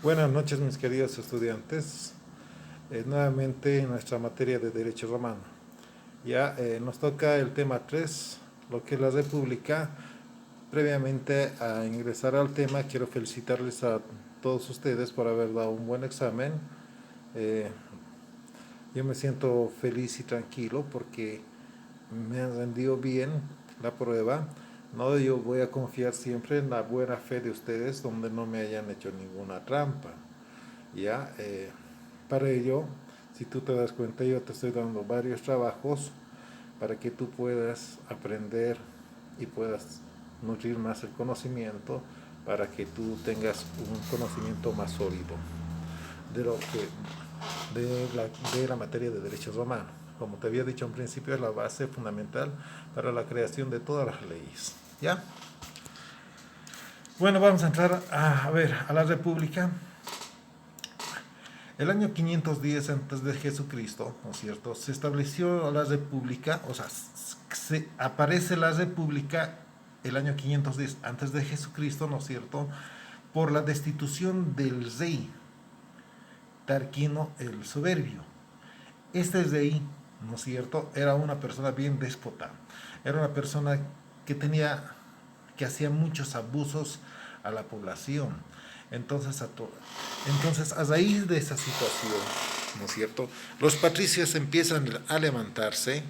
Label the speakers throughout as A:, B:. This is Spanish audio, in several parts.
A: Buenas noches, mis queridos estudiantes. Nuevamente en nuestra materia de Derecho Romano. Ya nos toca el tema 3, lo que es la República. Previamente a ingresar al tema, quiero felicitarles a todos ustedes por haber dado un buen examen. Eh, yo me siento feliz y tranquilo porque me han rendido bien la prueba. No, yo voy a confiar siempre en la buena fe de ustedes, donde no me hayan hecho ninguna trampa. Ya, para ello, si tú te das cuenta, yo te estoy dando varios trabajos para que tú puedas aprender y puedas nutrir más el conocimiento para que tú tengas un conocimiento más sólido de lo que de la materia de derechos romanos. Como te había dicho en principio, es la base fundamental para la creación de todas las leyes. ¿Ya? Bueno, vamos a entrar a ver a la República. El año 510 antes de Jesucristo, ¿no es cierto? Se estableció la República, o sea, aparece la República el año 510 antes de Jesucristo, ¿no es cierto? Por la destitución del rey Tarquino el Soberbio. Este rey, ¿no es cierto?, era una persona bien déspota, era una persona que que hacía muchos abusos a la población. Entonces, a raíz de esa situación, ¿no es cierto?, los patricios empiezan a levantarse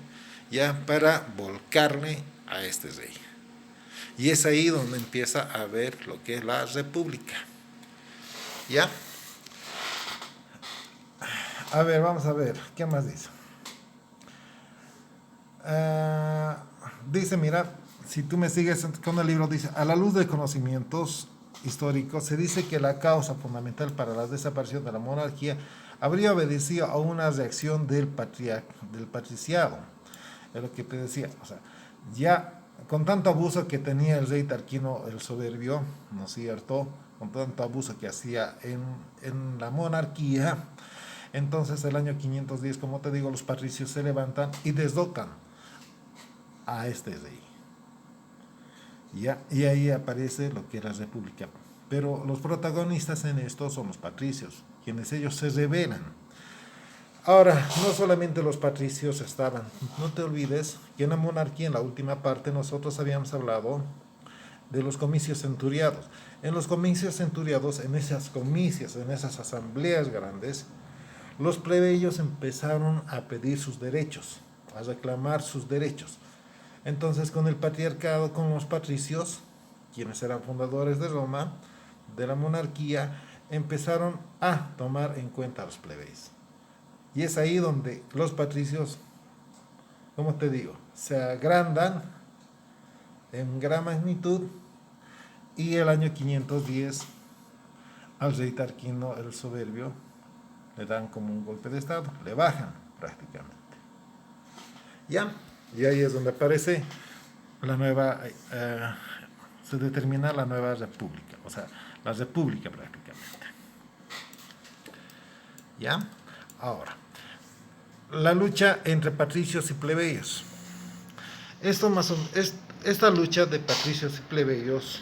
A: ya para volcarle a este rey. Y es ahí donde empieza a ver lo que es la república. ¿Ya? A ver, vamos a ver, ¿qué más dice? Uh, dice, mira, si tú me sigues con el libro, dice, a la luz de conocimientos históricos, se dice que la causa fundamental para la desaparición de la monarquía habría obedecido a una reacción del patriciado. Es lo que te decía, o sea, ya con tanto abuso que tenía el rey Tarquino el Soberbio, ¿no es cierto?, con tanto abuso que hacía en la monarquía, entonces el año 510, como te digo, los patricios se levantan y deslocan a este rey. ¿Ya? Y ahí aparece lo que era la república. Pero los protagonistas en esto son los patricios, quienes ellos se rebelan. Ahora, no solamente los patricios estaban, no te olvides que en la monarquía, en la última parte, nosotros habíamos hablado de los comicios centuriados. En los comicios centuriados, en esas comicias, en esas asambleas grandes, los plebeyos empezaron a pedir sus derechos, a reclamar sus derechos. Entonces, con el patriarcado, con los patricios, quienes eran fundadores de Roma, de la monarquía, empezaron a tomar en cuenta a los plebeyos. Y es ahí donde los patricios, como te digo, se agrandan en gran magnitud y el año 510 al rey Tarquino el Soberbio le dan como un golpe de estado, le bajan prácticamente. ¿Ya? Y ahí es donde aparece la nueva, se determina la nueva república, o sea, la república prácticamente. ¿Ya? Ahora, la lucha entre patricios y plebeyos. Esta lucha de patricios y plebeyos,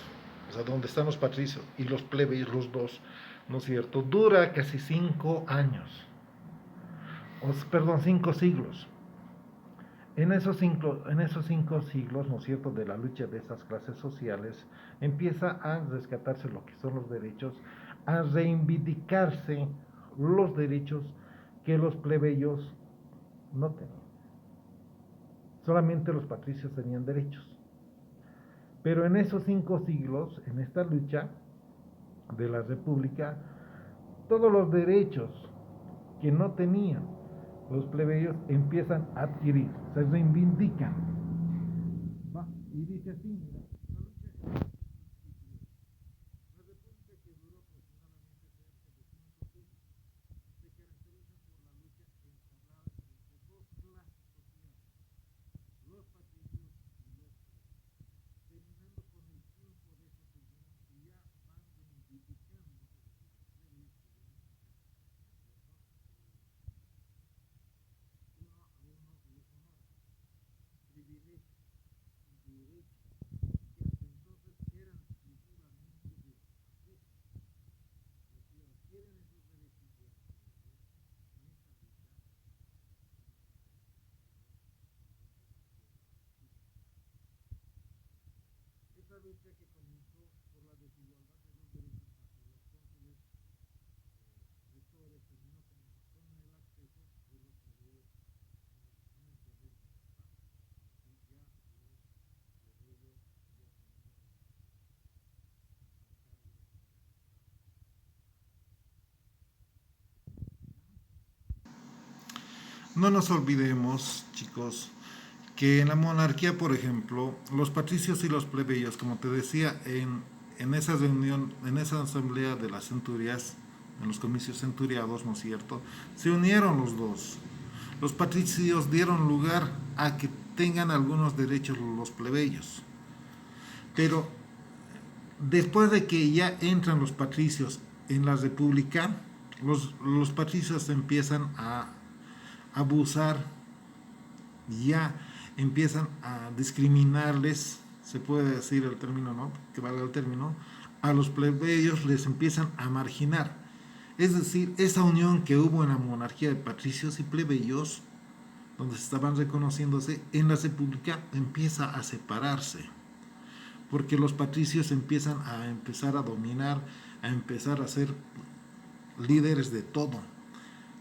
A: o sea, donde están los patricios y los plebeyos, los dos, ¿no es cierto?, dura casi 5 años, perdón, 5 siglos. En esos 5 siglos, ¿no es cierto?, de la lucha de esas clases sociales, empieza a rescatarse lo que son los derechos, a reivindicarse los derechos que los plebeyos no tenían. Solamente los patricios tenían derechos. Pero en esos 5 siglos, en esta lucha de la República, todos los derechos que no tenían los plebeyos empiezan a adquirir, se reivindican. Y dice así, mira, la república que duró aproximadamente cerca de 5 siglos se caracteriza por la lucha entablada entre dos clases sociales, los patricios y los plebeyos, terminando con el triunfo de esos últimos que ya van reivindicando los plebeyos que venían uno a uno los honores, privilegios y derechos lucha que comenzó por la desigualdad de los derechos hacia los cónsules rectores terminó con el acceso de los plebeyos en el poder municipal. Y ya los plebeyos ya tenían cargo de no nos olvidemos, chicos, que en la monarquía, por ejemplo, los patricios y los plebeyos, como te decía, en esa reunión, en esa asamblea de las centurias, en los comicios centuriados, ¿no es cierto?, se unieron los dos. Los patricios dieron lugar a que tengan algunos derechos los plebeyos. Pero después de que ya entran los patricios en la república, los patricios empiezan a abusar, ya empiezan a discriminarles, se puede decir el término, ¿no?, que valga el término, a los plebeyos les empiezan a marginar. Es decir, esa unión que hubo en la monarquía de patricios y plebeyos, donde se estaban reconociéndose, en la república empieza a separarse, porque los patricios empiezan a empezar a dominar, a empezar a ser líderes de todo.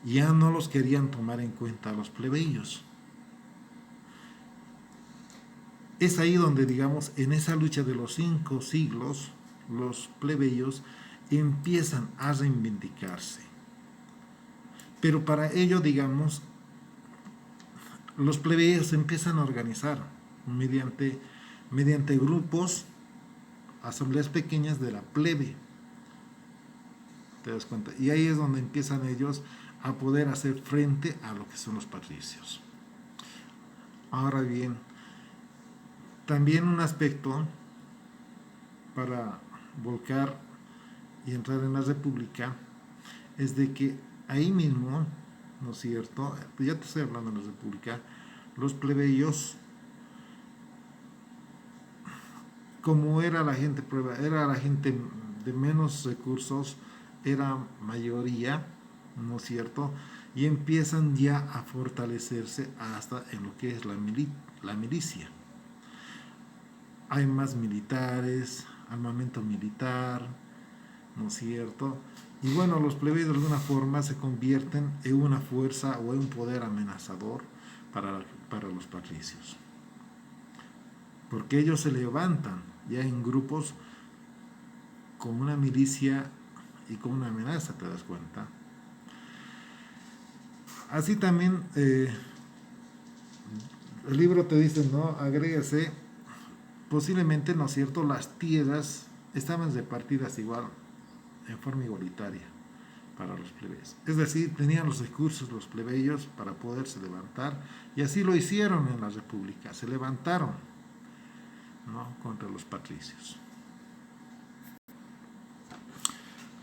A: Ya no los querían tomar en cuenta a los plebeyos. Es ahí donde, digamos, en esa lucha de los 5 siglos, los plebeyos empiezan a reivindicarse. Pero para ello, digamos, los plebeyos empiezan a organizar mediante grupos, asambleas pequeñas de la plebe. ¿Te das cuenta? Y ahí es donde empiezan ellos a poder hacer frente a lo que son los patricios. Ahora bien, también un aspecto para volcar y entrar en la república es de que ahí mismo, ¿no es cierto?, ya te estoy hablando de la república, los plebeyos, como era la gente prueba, era la gente de menos recursos, era mayoría, ¿no es cierto?, y empiezan ya a fortalecerse hasta en lo que es la milicia. Hay más militares, armamento militar, ¿no es cierto? Y bueno, los plebeyos de alguna forma se convierten en una fuerza o en un poder amenazador para los patricios. Porque ellos se levantan ya en grupos con una milicia y con una amenaza, ¿te das cuenta? Así también el libro te dice, ¿no?, agrégase, posiblemente, ¿no es cierto?, las tierras estaban repartidas igual, en forma igualitaria para los plebeyos. Es decir, tenían los recursos los plebeyos para poderse levantar, y así lo hicieron en la república, se levantaron, ¿no?, contra los patricios.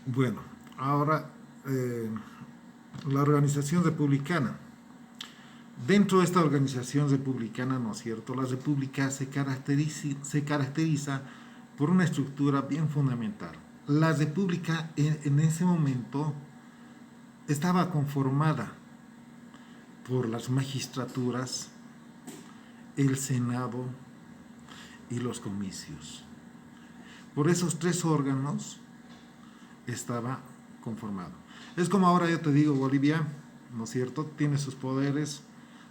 A: Bueno, ahora la organización republicana. Dentro de esta organización republicana, ¿no es cierto?, la república se caracteriza por una estructura bien fundamental. La república en ese momento estaba conformada por las magistraturas, el senado y los comicios. Por esos 3 órganos estaba conformado. Es como ahora yo te digo, Bolivia, ¿no es cierto?, tiene sus poderes